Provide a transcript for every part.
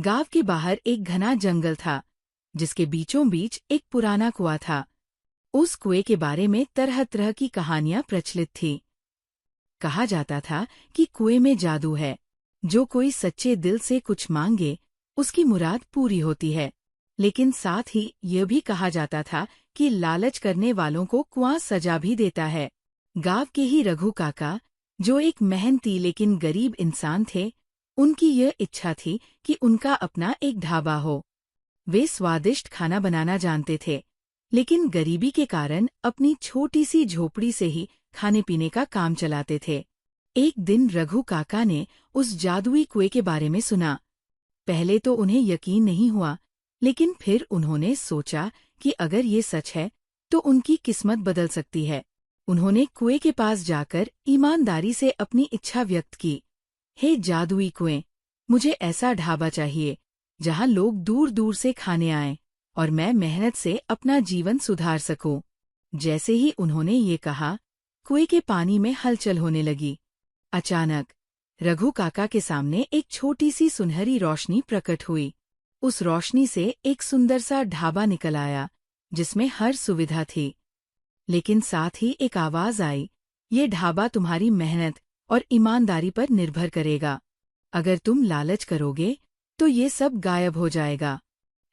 गांव के बाहर एक घना जंगल था, जिसके बीचों बीच एक पुराना कुआं था। उस कुएं के बारे में तरह तरह की कहानियां प्रचलित थीं। कहा जाता था कि कुएं में जादू है, जो कोई सच्चे दिल से कुछ मांगे, उसकी मुराद पूरी होती है। लेकिन साथ ही यह भी कहा जाता था कि लालच करने वालों को कुआं सजा भी देता है। गांव के ही रघु काका, जो एक मेहनती लेकिन गरीब इंसान थे, उनकी यह इच्छा थी कि उनका अपना एक ढाबा हो। वे स्वादिष्ट खाना बनाना जानते थे, लेकिन गरीबी के कारण अपनी छोटी सी झोपड़ी से ही खाने पीने का काम चलाते थे। एक दिन रघु काका ने उस जादुई कुएं के बारे में सुना। पहले तो उन्हें यकीन नहीं हुआ, लेकिन फिर उन्होंने सोचा कि अगर ये सच है तो उनकी किस्मत बदल सकती है। उन्होंने कुएं के पास जाकर ईमानदारी से अपनी इच्छा व्यक्त की। हे जादुई कुएं, मुझे ऐसा ढाबा चाहिए जहां लोग दूर दूर से खाने आएं और मैं मेहनत से अपना जीवन सुधार सकूं। जैसे ही उन्होंने ये कहा, कुएं के पानी में हलचल होने लगी। अचानक रघु काका के सामने एक छोटी सी सुनहरी रोशनी प्रकट हुई। उस रोशनी से एक सुंदर सा ढाबा निकल आया, जिसमें हर सुविधा थी। लेकिन साथ ही एक आवाज आई, ये ढाबा तुम्हारी मेहनत और ईमानदारी पर निर्भर करेगा। अगर तुम लालच करोगे तो ये सब गायब हो जाएगा।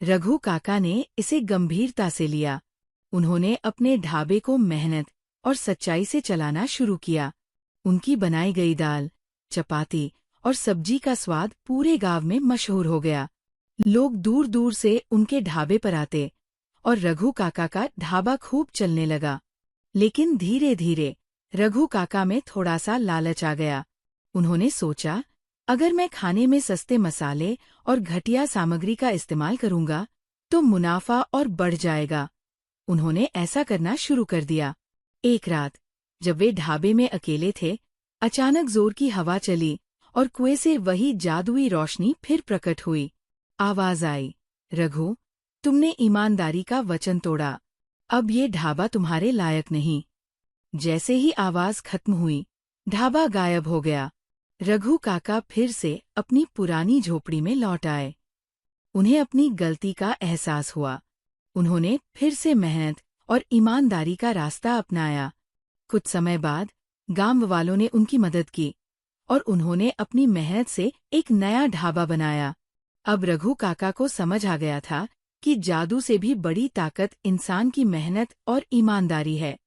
रघु काका ने इसे गंभीरता से लिया। उन्होंने अपने ढाबे को मेहनत और सच्चाई से चलाना शुरू किया। उनकी बनाई गई दाल, चपाती और सब्जी का स्वाद पूरे गांव में मशहूर हो गया। लोग दूर दूर से उनके ढाबे पर आते और रघु काका का ढाबा खूब चलने लगा। लेकिन धीरे धीरे रघु काका में थोड़ा सा लालच आ गया। उन्होंने सोचा, अगर मैं खाने में सस्ते मसाले और घटिया सामग्री का इस्तेमाल करूंगा तो मुनाफा और बढ़ जाएगा। उन्होंने ऐसा करना शुरू कर दिया। एक रात जब वे ढाबे में अकेले थे, अचानक जोर की हवा चली और कुएं से वही जादुई रोशनी फिर प्रकट हुई। आवाज आई, रघु, तुमने ईमानदारी का वचन तोड़ा, अब ये ढाबा तुम्हारे लायक नहीं। जैसे ही आवाज खत्म हुई, ढाबा गायब हो गया। रघु काका फिर से अपनी पुरानी झोपड़ी में लौट आए। उन्हें अपनी गलती का एहसास हुआ। उन्होंने फिर से मेहनत और ईमानदारी का रास्ता अपनाया। कुछ समय बाद गांव वालों ने उनकी मदद की और उन्होंने अपनी मेहनत से एक नया ढाबा बनाया। अब रघु काका को समझ आ गया था कि जादू से भी बड़ी ताकत इंसान की मेहनत और ईमानदारी है।